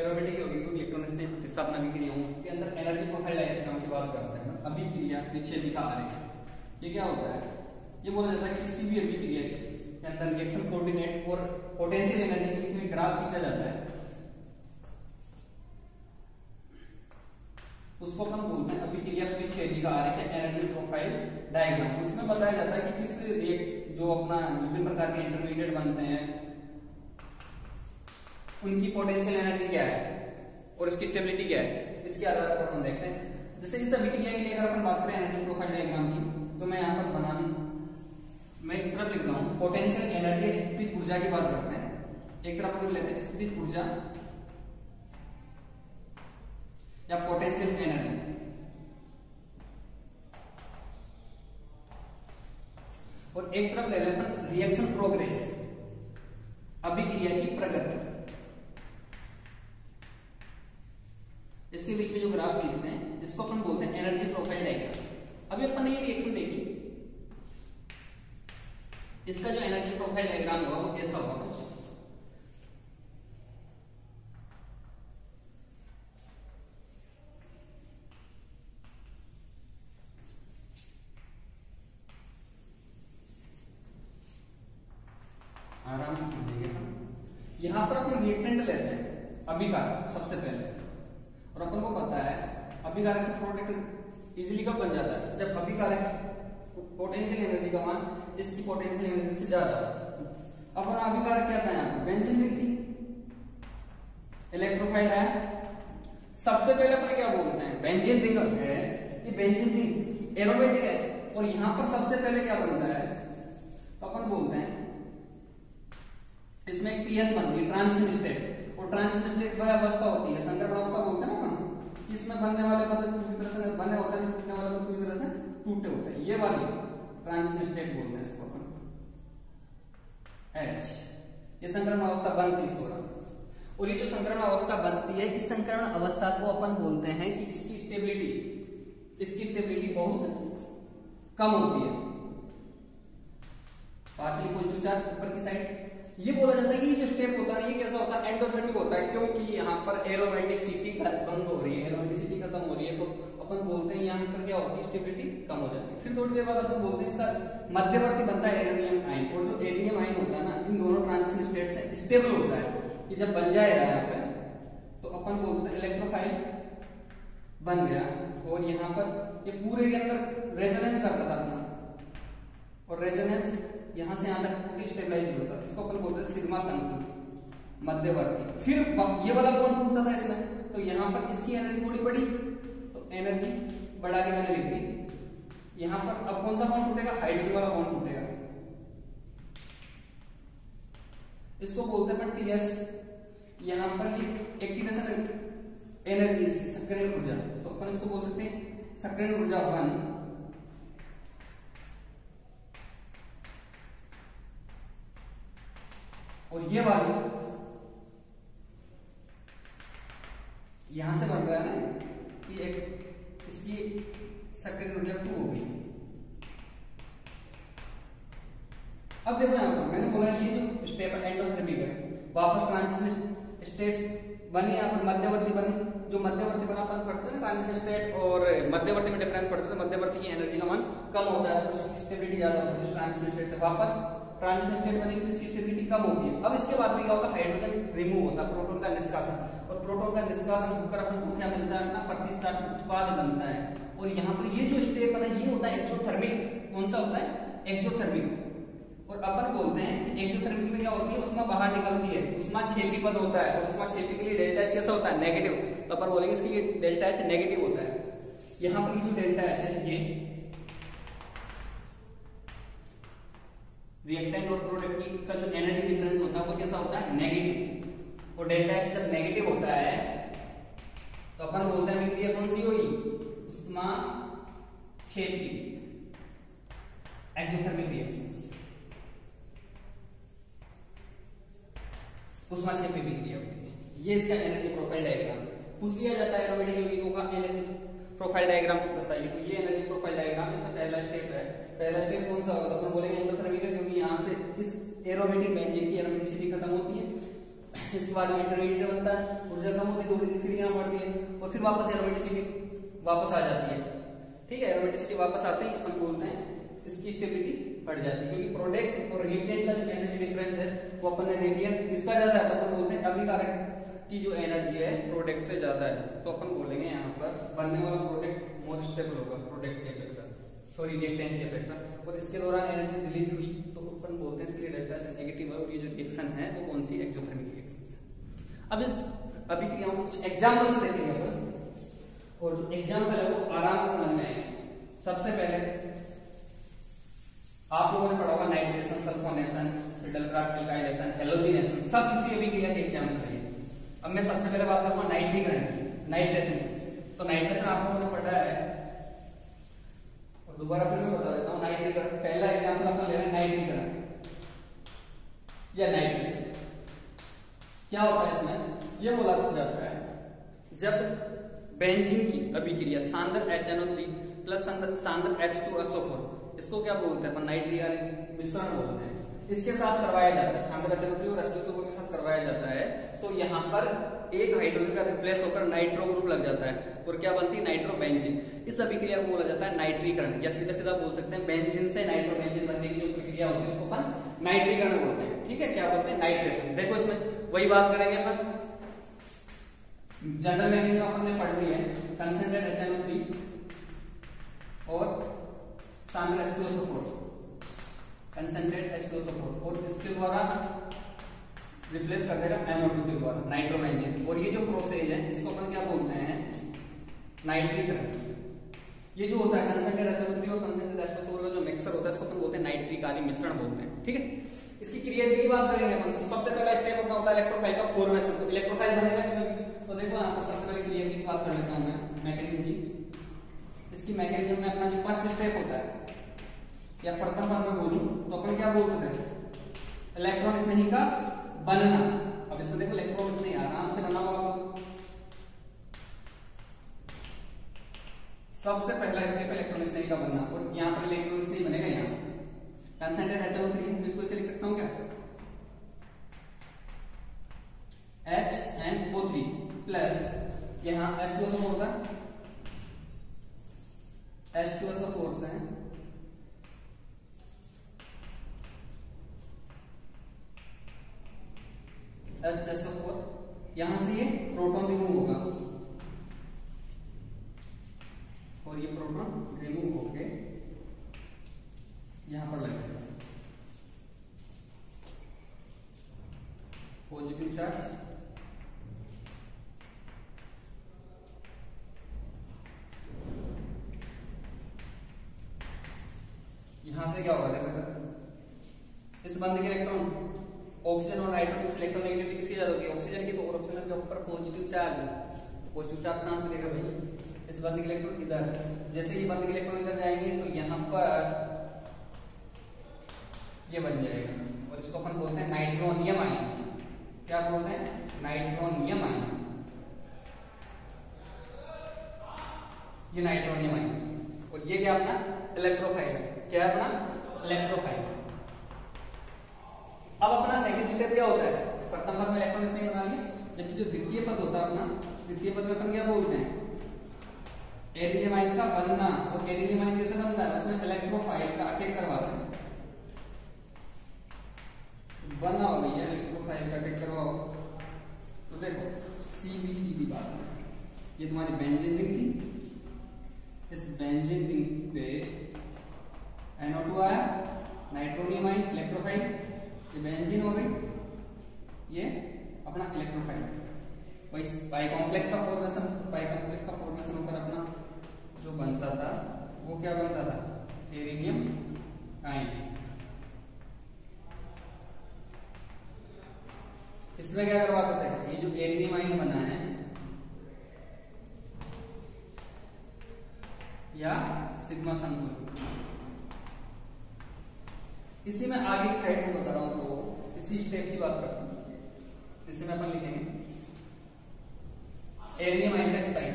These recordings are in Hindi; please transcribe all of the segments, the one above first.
एरोमेटिक यौगिकों की इलेक्ट्रॉनिक प्रतिस्थापना अभिक्रियाओं के अंदर एनर्जी प्रोफाइल डायग्राम की बात करते हैं। अभिक्रिया विच्छेदी का आरेख, ये क्या होता है? ये बोला जाता है किसी भी अभिक्रिया के अंदर रिएक्शन कोऑर्डिनेट और पोटेंशियल एनर्जी के बीच में ग्राफ खींचा जाता है, उसको अपन बोलते हैं अभिक्रिया विच्छेदी का आरेख या एनर्जी प्रोफाइल डायग्राम। उसमें बताया जाता है कि किस जो अपना विभिन्न प्रकार के इंटरमीडिएट बनते हैं उनकी पोटेंशियल एनर्जी क्या है और उसकी स्टेबिलिटी क्या है, इसके आधार पर हम देखते हैं। जैसे इस अभिक्रिया के लिए अगर अपन बात करें एनर्जी प्रोफाइल डायग्राम की, तो मैं यहाँ पर मैं एक तरफ लिख रहा हूँ पोटेंशियल एनर्जी स्थितिज ऊर्जा की बात करते हैं। एक तरफ हम लेते हैं स्थितिज ऊर्जा या पोटेंशियल एनर्जी, और एक तरफ ले लेते हैं रिएक्शन प्रोग्रेस, अभिक्रिया की प्रगति। इसके बीच में जो ग्राफ खींचते हैं इसको अपन बोलते हैं एनर्जी प्रोफाइल डायग्राम। अभी अपन ने ये रिएक्शन देखी, इसका जो एनर्जी प्रोफाइल डायग्राम होगा वो ऐसा होगा कुछ। आराम से समझिएगा। यहां पर अपन रिएक्टेंट लेते हैं अभिकारक सबसे पहले, और अपन को पता है अभिकारक से प्रोडक्ट इजीली कब बन जाता है? जब अभिकारक पोटेंशियल एनर्जी का मान इसकी पोटेंशियल एनर्जी से ज्यादा। अपन अभिकारक क्या था यहाँ पर? बेंजीन रिंग थी, इलेक्ट्रोफाइल है। सबसे पहले अपन क्या बोलते हैं? बेंजीन रिंग है, ये बेंजीन रिंग एरोमेटिक है, और यहां पर सबसे पहले क्या बनता है? तो अपन बोलते हैं इसमें एक पीएस बनती है ट्रांजिशन स्टेट, और ट्रांजिशन स्टेट वह अवस्था होती है संक्रमण अवस्था बोलते हैं ना अपन। इसमें बनने वाले पदार्थ पूरी तरह से बने होते हैं, टूटने वाले पूरी तरह से टूटे होते हैं, ये वाली ट्रांजिशन स्टेट बोलते हैं इसको अपन एच। ये संक्रमण अवस्था बनती है इस दौरान, और ये जो संक्रमण अवस्था बनती है इस संक्रमण अवस्था को अपन बोलते हैं कि इसकी स्टेबिलिटी बहुत कम होती है। पार्शियली पॉजिटिव चार्ज ऊपर की साइड। ये बोला जाता है कि ये जो स्टेप होता है ये कैसा होता है? एंडोथर्मिक होता है, क्योंकि यहाँ पर एरोमेटिसिटी बंद हो रही है, एरोमेटिसिटी खत्म हो रही है, तो अपन बोलते हैं यहाँ पर क्या होती है? स्टेबिलिटी कम हो जाती है। फिर थोड़ी देर बाद अपन बोलते हैं इसका मध्यवर्ती बनता है एरेनियम आयन, और जो एरेनियम आयन होता है ना, इन दोनों ट्रांजिशन स्टेट से स्टेबल होता है कि जब बन जाएगा यहाँ पे, तो अपन बोलते हैं इलेक्ट्रोफाइल बन गया, और यहाँ पर ये पूरे के अंदर रेजोनेंस करता था अपना, और रेजोनेंस यहां से यहां तक स्टेबलाइज होता था। इसको अपन बोलते हैं सिग्मा संकुल मध्यवर्ती। फिर ये वाला बॉन्ड टूटता था इसमें, तो यहां पर इसकी एनर्जी थोड़ी बढ़ी, तो एनर्जी बढ़ा के मैंने लिख दी। यहां पर अब कौन सा बॉन्ड टूटेगा? हाइड्रोजन वाला बॉन्ड टूटेगा, इसको बोलते हैं टीएस। यहां पर ये एक्टिवेशन एनर्जी इसकी सक्रिय ऊर्जा, तो अपन इसको बोल सकते हैं सक्रिय ऊर्जा 1। और ये वाली यहां से बन रहा है ना कि एक इसकी सक्रिय ऊर्जा 2 हो गई। अब देखो यहां पर मैंने बोला ये जो स्टेप एंडोथर्मिक है, वापस ट्रांजिशन स्टेट बनी, यहाँ पर मध्यवर्ती बनी। जो मध्यवर्ती बना अपन पढ़ते हैं ट्रांजिशन स्टेट और मध्यवर्ती में डिफरेंस पढ़ते हैं, मध्यवर्ती की एनर्जी का मान कम होता है, तो स्टेबिलिटी ज्यादा होती है। ट्रांजिशन स्टेट से वापस ट्रांजिशन स्टेट बनेगी तो इसकी स्टेबिलिटी कम होती है। अब इसके बाद में क्या होता है? हाइड्रोजन रिमूव होता है, प्रोटॉन का निष्कासन, और प्रोटॉन का निष्कासन होकर अपन को क्या मिलता है? अपना प्रतिस्थापित उत्पाद बनता है। और यहाँ पर ये जो स्टेप है ये होता है एक्सोथर्मिक। कौन सा होता है? एक्सोथर्मिक। और अपन बोलते हैं कि एक्सोथर्मिक में क्या होती है? उष्मा बाहर निकलती है, उष्माक्षेपी पद होता है, और उष्माक्षेपी के लिए डेल्टा एच कैसा होता है? नेगेटिव। तो अपन बोलेंगे इसके लिए डेल्टा एच नेगेटिव होता है। यहाँ पर जो डेल्टा एच है ये रिएक्टेंट और प्रोडक्ट का जो एनर्जी डिफरेंस होता है वो कैसा होता है? नेगेटिव। और डेल्टा एच जब नेगेटिव होता है तो अपन बोलते हैं अभिक्रिया कौन सी हुई? उष्माक्षेपी एक्सोथर्मिक रिएक्शंस, उष्माक्षेपी अभिक्रिया होती है। ये इसका एनर्जी प्रोफाइल डायग्राम पूछ लिया जाता है एरोमेटिक यौगिकों का एनर्जी प्रोफाइल डायग्राम बताइए। तो ये एनर्जी प्रोफाइल डायग्राम इसका पहला स्टेप है। पहला स्टेप कौन सा होगा? तो बोलेंगे एंडोथर्मिक, क्योंकि यहाँ से इस एरोमेटिक बेंजीन की एरोमेटिसिटी खत्म होती है इसके बाद इंटरमीडिएट बनता है, ऊर्जा कम होती है थोड़ी सी, फिर यहाँ बढ़ती है और फिर वापस एरोमेटिसिटी वापस आ जाती है। ठीक है, एरोमेटिसिटी वापस आते ही अपन बोलते हैं इसकी स्टेबिलिटी बढ़ जाती है, क्योंकि प्रोडक्ट और रिएक्टेंट का जो एनर्जी डिफरेंस है वो अपन ने देख लिया, किसका ज्यादा है तो अपन बोलते हैं अभिकारक की जो एनर्जी है प्रोडक्ट से ज्यादा है, तो अपन बोलेंगे यहाँ पर बनने वाला प्रोडक्ट मोर स्टेबल होगा प्रोडक्ट के अपेक्षा, सॉरी रिएक्टेंट की अपेक्षा, और इसके दौरान एनर्जी रिलीज हुई तो अपन बोलते हैं इसके लिए डेल्टा एच नेगेटिव है, और ये जो रिएक्शन है वो कौन सी एक्सोथर्मिक रिएक्शन है। अब इस अभिक्रियाओं को कुछ एग्जांपल्स देखेंगे अपन, और जो एग्जांपल है वो आराम से समझ में आएंगे। सबसे पहले आप लोगों ने पढ़ा होगा नाइट्रेशन, सल्फोनेशन, डलक्राफ्ट एल्काइलेशन, हेलोजिनेशन, सब इसी अभिक्रिया के एग्जांपल है। अब मैं सबसे पहले बात करूंगा नाइट्रीकरण की, नाइट्रेशन। तो नाइट्रेशन आप लोगों ने पढ़ा है और दोबारा फिर मैं बता देता हूं। नाइट्रीकरण पहला एग्जांपल अपन ले रहे हैं नाइट्रीकरण या नाइट्रेशन। क्या होता है इसमें, ये बोला जाता है जब बेंजीन की अभिक्रिया सांद्र HNO3 प्लस सांद्र H2SO4, इसको क्या बोलते हैं अपन नाइट्रियल मिश्रण बोलते हैं, इसके साथ करवाया जाता है, सांद्र HNO3 और H2SO4 के साथ करवाया जाता है, तो यहाँ पर एक हाइड्रोजन का रिप्लेस होकर नाइट्रो ग्रुप लग जाता है और क्या बनती है नाइट्रोबेंजीन। इस अभिक्रिया को बोला जाता है नाइट्रीकरण, या सीधा सीधा बोल सकते हैं बेंजीन से नाइट्रोबेंजीन बनने की जो प्रक्रिया होती है उसको अपन नाइट्रीकरण बोलते हैं। ठीक है, क्या बोलते हैं नाइट्रेशन। देखो इसमें वही बात करेंगे अपन, जनरल मैकेनिज्म अपन ने पढ़ ली है, कंसंट्रेट HNO3 और सांद्र H2SO4, कंसंट्रेट H2SO4, और इसके द्वारा रिप्लेस कर देगा NO2 के द्वारा नाइट्रोबेंजीन, और ये जो प्रोसेस है इसको अपन क्या बोलते हैं नाइट्रीकरण। ये जो होता है कंसंट्रेट HNO3 और कंसंट्रेट H2SO4 का जो मिक्सर होता है इसको अपन बोलते हैं नाइट्रीकारी मिश्रण बोलते हैं। ठीक है, इसकी क्रिया की बात करेंगे अपन, तो सबसे पहला स्टेप अपना होता है इलेक्ट्रोफाइल का फॉर्मेशन। तो इलेक्ट्रोफाइल बनेगा इसमें, तो देखो यहाँ पर सबसे पहले क्रिया की बात कर लेता हूं मैं मैकेनिज्म की। इसकी मैकेनिज्म में अपना जो फर्स्ट स्टेप होता है या प्रथम बार मैं बोलूं तो अपन क्या बोलते थे इलेक्ट्रॉन स्नेही का बनना। अब इसमें देखो इलेक्ट्रॉन स्नेही आराम से बना हुआ, सबसे पहला स्टेप इलेक्ट्रॉन स्नेही का बनना, और यहाँ पर इलेक्ट्रॉन स्नेही बनेगा यहाँ से कंसंट्रेट HNO3, इसको इसे लिख सकता हूं क्या HNO3 प्लस यहाँ H2SO4 था, H2SO4 से HSO4, यहां से ये प्रोटॉन रिमूव होगा और ये प्रोटॉन रिमूव होके यहां पर लगेगा पॉजिटिव चार्ज, यहां से क्या होगा देखो इस बंद के इलेक्ट्रॉन ऑक्सीजन और नाइट्रोजन की इलेक्ट्रोनेगेटिविटी किसकी ज्यादा होगी ऑक्सीजन की, तो ऑक्सीजन के ऊपर पॉजिटिव चार्ज है, पॉजिटिव चार्ज कहां से देगा भाई इस बंद के इलेक्ट्रॉन इधर, जैसे ये बंद के इलेक्ट्रॉन इधर जाएंगे तो यहां पर ये बन जाएगा और इसको अपन बोलते हैं नाइट्रोनियम आयन। क्या बोलते हैं नाइट्रोनियम आयन, ये नाइट्रोनियम आयन, और ये क्या अपना इलेक्ट्रोफाइल है, क्या अपना इलेक्ट्रोफाइल। अब अपना सेकंड स्टेप क्या होता है, प्रथम बार में इलेक्ट्रॉन स्नेही बना लिया, जबकि जो द्वितीय पद होता है अपना द्वितीय पद में अपन क्या बोलते हैं एरिनियम आयन का बनना, और एरिनियम आयन कैसे बनता है उसमें इलेक्ट्रोफाइल का अटैक करवाते हैं, बना हो भैया इलेक्ट्रोफाइल का अटैक करवाओ। तो देखो सीधी सीधी बात है, ये तुम्हारी बेंजीन रिंग थी, इस बेंजीन रिंग पे NO2 आया, नाइट्रोनियम आयन इलेक्ट्रोफाइल, ये बेंजीन हो गई, ये अपना इलेक्ट्रोफाइल, बाई कॉम्प्लेक्स का फॉर्मेशन, बाई कॉम्प्लेक्स का फॉर्मेशन होकर अपना जो बनता था वो क्या बनता था एरिनियम आयन। इसमें क्या करवा देते हैं ये जो एरिनियम आयन बना है या सिग्मा संकुल, इसी में आगे की साइड में बता रहा हूं, तो इसी स्टेप की बात करता हूं, इसी में अपन लिखेंगे एरिनियम आयन का स्थायी,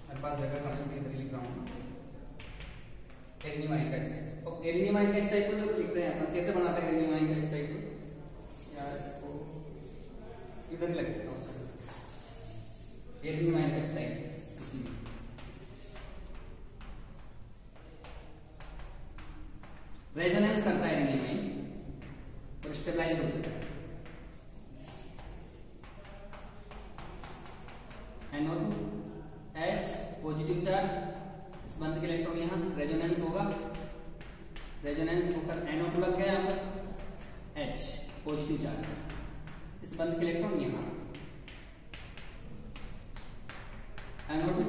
मेरे पास जगह खाली इसलिए लिख रहा हूं एरिनियम आयन का स्थायी। और एरिनियम आयन का इस टाइप को जो लिख रहे हैं अपन, कैसे बनाते हैं एरिनियम आयन का इस टाइप को, यार इसको इधर लिख देता हूं। एरिनियम आयन का इस टाइप रेजोनेंस करता है एरिनियम आयन और स्टेबलाइज हो जाता है। NO2 H पॉजिटिव चार्ज, इस बंद के इलेक्ट्रॉन यहां रेजोनेंस होगा, रेजोनेंस होकर NO2 लग गया यहाँ पर, H पॉजिटिव चार्ज, इस बंद के इलेक्ट्रॉन यहां NO2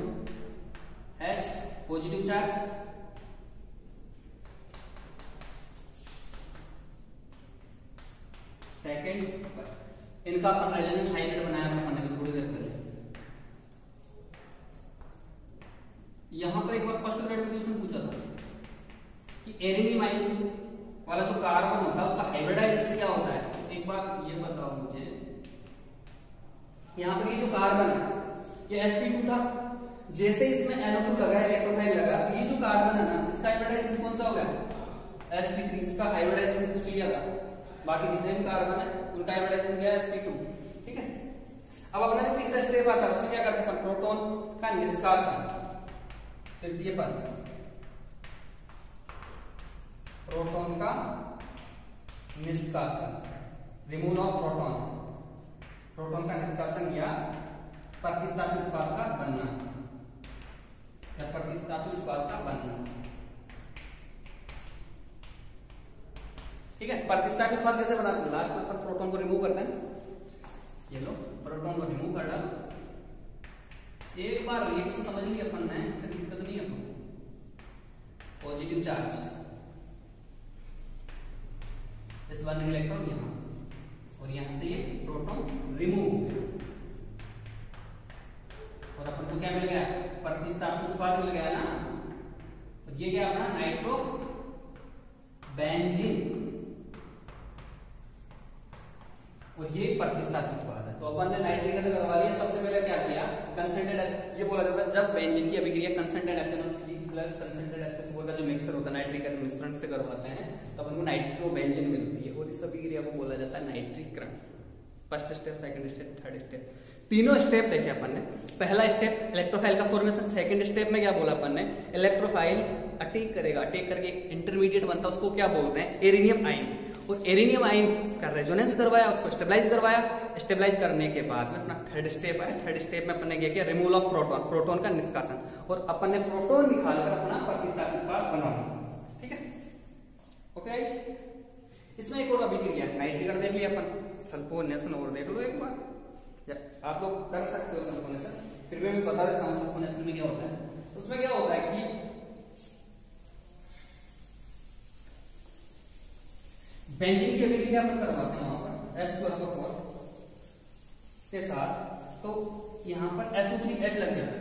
H positive charge, second इनका अपन रेजोनेंस हाइब्रिड बनाया था अपन ने थोड़ी देर पहले। यहां पर एक बार फर्स्ट ग्रेड में क्वेश्चन पूछा था कि एरिनियम आयन वाला जो कार्बन होता है उसका हाइब्रिडाइजेशन क्या होता है। एक बार ये बताओ मुझे, यहां पर ये जो कार्बन है ये sp2 था, जैसे इसमें NO2 लगा, इलेक्ट्रोफाइल लगा, तो ये जो कार्बन है ना इसका हाइब्रिडाइजेशन कौन सा हो गया, sp3। इसका हाइब्रिडाइजेशन पूछ लिया था, बाकी जितने भी कार्बन है उनका हाइब्रिडाइजेशन क्या है, sp2। ठीक है, अब अपना जो तीसरा स्टेप आता है उसमें क्या करते हैं, प्रोटॉन का निष्कासन, तृतीय पद प्रोटॉन का निष्कासन, रिमूवल ऑफ प्रोटॉन, प्रोटॉन का निष्कासन या प्रतिस्थापित उत्पाद का बनना, या प्रतिस्थापित उत्पाद का बनना। ठीक है, प्रतिस्थापित उत्पाद कैसे बनाते हैं, लास्ट में अपन प्रोटॉन को रिमूव करते हैं, ये लो प्रोटॉन को रिमूव कर डालो, एक बार रिएक्शन समझ ली अपन ने, फिर दिक्कत नहीं है। पॉजिटिव चार्ज, इस वन इलेक्ट्रॉन यहां, और यहां से ये प्रोटॉन रिमूव हो गया, और अपन को क्या मिल गया, प्रतिस्थापित उत्पाद मिल गया ना। और ये क्या अपना नाइट्रो बेंजीन, और ये प्रतिस्थापित उत्पाद है। तो अपन ने नाइट्रिक एसिड करवा लिया। सबसे पहले क्या किया, कंसंट्रेटेड, ये बोला जाता है जब बेंजीन की अभिक्रिया concentrated HNO3 plus concentrated H2SO4 का जो मिक्सर होता है नाइट्रिक एसिड मिश्रण से करवाते हैं तो अपन को नाइट्रोबेंजीन मिलती है, और इस अभिक्रिया को बोला जाता है नाइट्रीकरण। First step, second step, third step, तीनों स्टेप देखे अपन ने। पहला स्टेप इलेक्ट्रोफाइल का फॉर्मेशन, सेकंड स्टेप में क्या बोला अपन ने, इलेक्ट्रोफाइल अटैक करेगा, अटैक करके एक इंटरमीडिएट बनता है, उसको क्या बोलते हैं, एरिनियम आयन। और एरिनियम आयन का रेजोनेंस करवाया, उसको स्टेबलाइज करवाया, स्टेबलाइज करने के बाद में अपना थर्ड स्टेप आया। थर्ड स्टेप में अपन ने क्या किया, रिमूवल ऑफ प्रोटॉन, प्रोटॉन का निष्कासन, और अपन ने प्रोटॉन निकालकर अपना प्रतिस्थापित उत्पाद बना लिया। ठीक है, ओके। इसमें एक और अभिक्रिया नाइट्रिक देख लिया अपन, सल्फोनेशन और देख लो एक बार, आप लोग कर सकते हो सल्फोनेशन, फिर भी मैं बता देता हूँ सल्फोनेशन में क्या होता है। उसमें क्या होता है कि बेंजीन की अभिक्रिया अपन करवाते हैं वहां पर H2SO4 के साथ, तो यहां पर SO3H लग जाता है,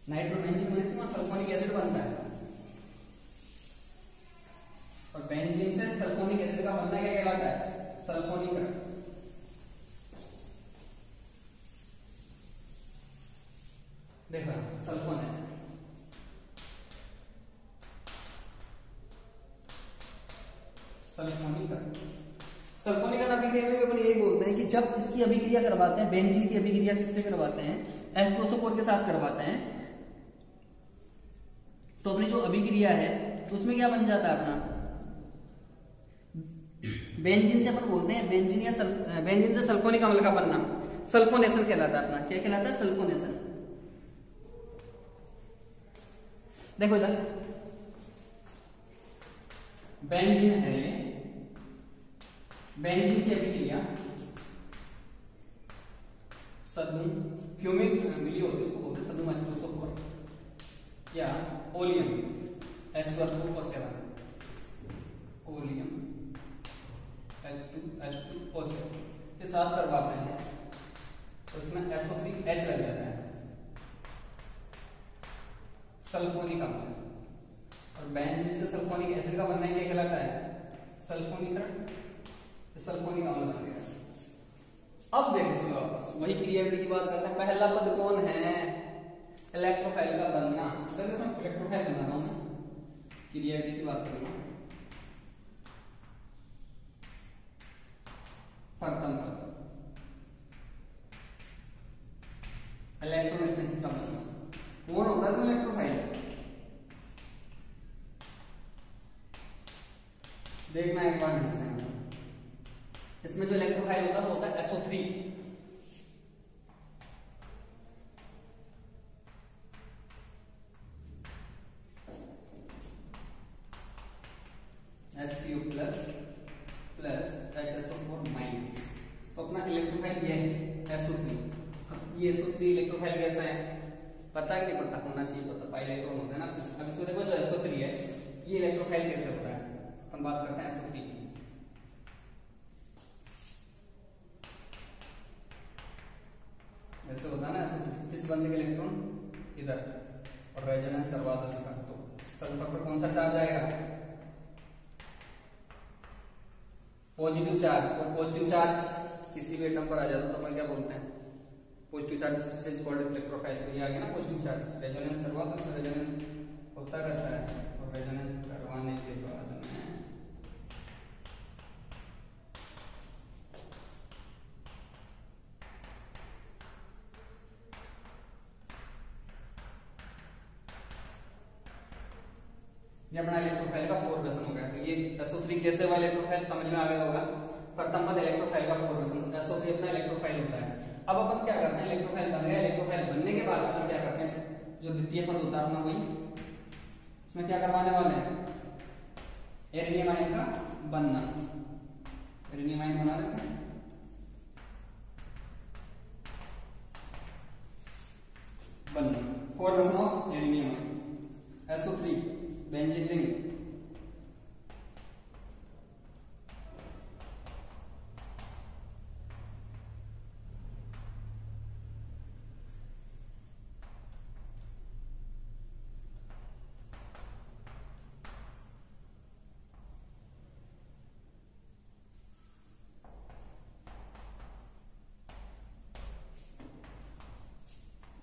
नाइट्रोबेंजीन बनती है, वहां सल्फोनिक एसिड बनता है, और बेंजीन से सल्फोनिक एसिड का बनना क्या कहलाता है, सल्फोनीकरण। देखो सल्फोनेशन, सल्फोनीकरण अभिक्रिया में अपन यही बोलते हैं कि जब इसकी अभिक्रिया करवाते हैं, बेंजीन की अभिक्रिया किससे करवाते हैं, H2SO4 के साथ करवाते हैं, तो अपनी जो अभिक्रिया है तो उसमें क्या बन जाता है अपना, बेंजीन से अपन बोलते हैं बेंजीन या बेंजीन से सल्फोनिक अम्ल का बनना, सल्फोनेशन कहलाता है अपना। क्या कहलाता है, सल्फोनेशन। देखो इधर बेंजीन है, बेंजीन की अभिक्रिया सल्फोन फ्यूमिंग मिली होती है, उसको बोलते हैं सल्फोन H2SO4 या ओलियम H2SO7, ओलियम H2SO7 के साथ करवाते हैं, तो इसमें SO3H लग जाता है, सल्फोनिक अम्ल। और बेंजीन से सल्फोनिक एसिड का बनना क्या कहलाता है, सल्फोनीकरण, सल्फोनिक अम्ल बन गया। अब देखो इसमें वापस वही क्रियाविधि की बात करते हैं। पहला पद कौन है, इलेक्ट्रोफाइल का बनना, तो इसमें इलेक्ट्रोफाइल बना रहा हूं मैं, इसकी रिएक्टिविटी की बात करूंगा। प्रथम पद इलेक्ट्रॉन इसमें कौन होता है इसमें इलेक्ट्रोफाइल, देखना एक बार ढंग से। इसमें जो इलेक्ट्रोफाइल होता है वो होता है SO3। H3O plus plus HSO4 minus. तो अपना इलेक्ट्रोफाइल ये है SO3। ये SO3 इलेक्ट्रोफाइल कैसा है पता है कि नहीं पता, होना चाहिए पता, पाई इलेक्ट्रॉन होता है ना। अब इसमें देखो जो SO3 है ये इलेक्ट्रोफाइल कैसे होता है, हम बात करते हैं SO3 की। ऐसे होता है ना SO3, इस बंदे के इलेक्ट्रॉन इधर और रेजोनेंस करवा दो इसका, तो सल्फर पर कौन सा चार्ज आएगा, पॉजिटिव चार्ज। और पॉजिटिव चार्ज किसी भी एटम पर आ जाता तो अपन क्या बोलते हैं, positive charge is called electrophile. तो ये आ गया ना पॉजिटिव चार्ज, रेजोनेंस करवा दो, उसमें रेजोनेंस होता रहता है। और रेजोनेंस करवाने के बाद में ये अपना इलेक्ट्रोफाइल का 4 पर्सन हो गया। तो ये SO3 कैसे हुआ इलेक्ट्रोफाइल समझ में आ गया होगा। प्रथम पद इलेक्ट्रोफाइल का 4 पर्सन, SO3 अपना इलेक्ट्रोफाइल होता है। अब अपन क्या करते हैं, इलेक्ट्रोफाइल बन गया, इलेक्ट्रोफाइल बनने के बाद अपन क्या करते हैं, जो द्वितीय पद होता है अपना वही, इसमें क्या करवाने वाले हैं, एरिनियम आयन का बनना। एरिनियम आयन बना देते हैं, बनना 4 person of arenium ion SO3 benzene ring.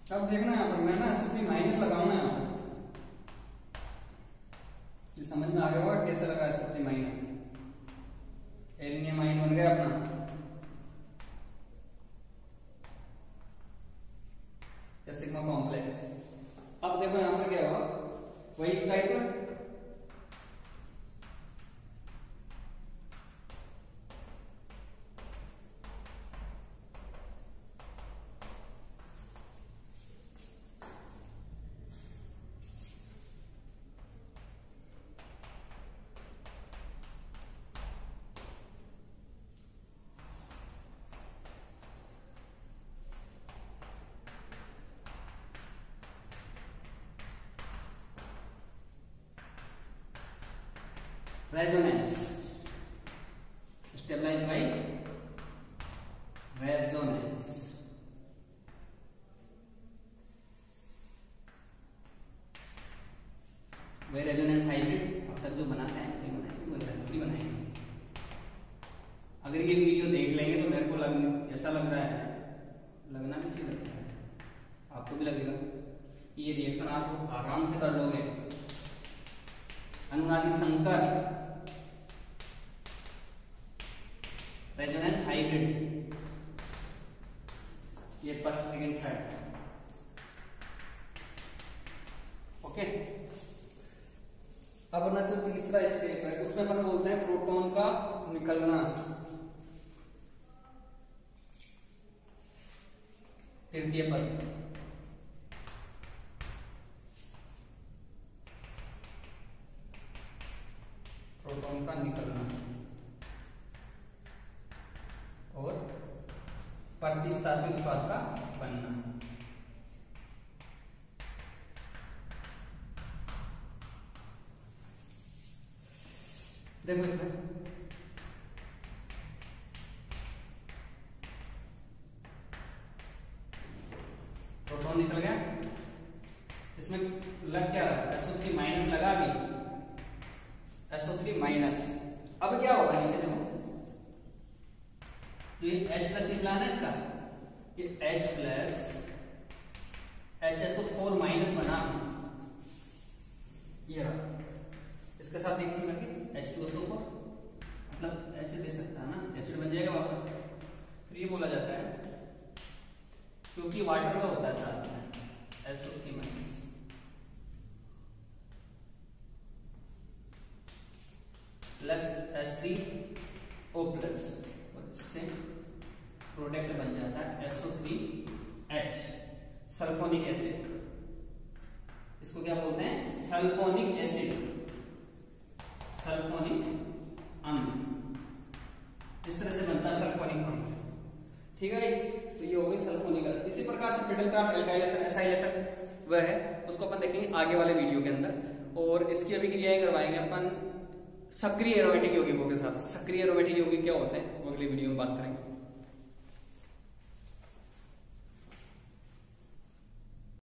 अब देखना यहाँ पर मैं ना SO3 माइनस लगाऊंगा यहाँ पर, समझ में आ गया होगा कैसे लगा SO3 माइनस। एरिनियम आयन बन गया अपना, सिग्मा कॉम्प्लेक्स। अब देखो यहां पर क्या हुआ, वही स्लाइड पर resonance stabilized by resonance। वही रेजोनेंस हाइब्रिड अब तक जो बनाते हैं वही बनाएंगे। अगर ये वीडियो देख लेंगे तो मेरे को ऐसा लग रहा है, लगना भी चाहिए, लगता है आपको भी लगेगा कि ये रिएक्शन आप आराम से कर लोगे। अनुनादी संकर रेजोनेंस हाइब्रिड, ये फर्स्ट सेकंड थर्ड, ओके। अब अपना जो तीसरा स्टेप है उसमें अपन बोलते हैं प्रोटॉन का निकलना। तृतीय पद प्रोटॉन का निकलना और प्रतिस्थापित उत्पाद का बनना। देखो इसमें प्रोटॉन निकल गया, इसमें लग क्या रहा है, SO3 माइनस लगा भी, SO3 माइनस। अब क्या होगा नीचे देखो, तो ये H प्लस निकला ना इसका, ये H प्लस HSO4 माइनस बना, ये रहा इसके साथ रिएक्शन करके H2SO4 मतलब H दे सकता है ना, एसिड बन जाएगा वापस। फिर ये बोला जाता है क्योंकि वाटर का होता है साथ में SO3- प्लस H3O प्लस, और इससे प्रोडक्ट बन जाता है SO3H सल्फोनिक एसिड। इसको क्या बोलते हैं? सल्फोनिक एसिड, सल्फोनिक अम्ल। इस तरह से बनता है सल्फोनिक अम्ल। ठीक है, तो ये हो गई सल्फोनिक अम्ल। इसी प्रकार से फिडलक्राफ्ट एल्काइलेशन एसाइलेशन वह है, उसको अपन देखेंगे आगे वाले वीडियो के अंदर। और इसकी अभी क्रियाएं करवाएंगे अपन सक्रिय एरोमेटिक यौगिकों के साथ। सक्रिय एरोमेटिक यौगिक क्या होते हैं वो अगली वीडियो में बात करेंगे।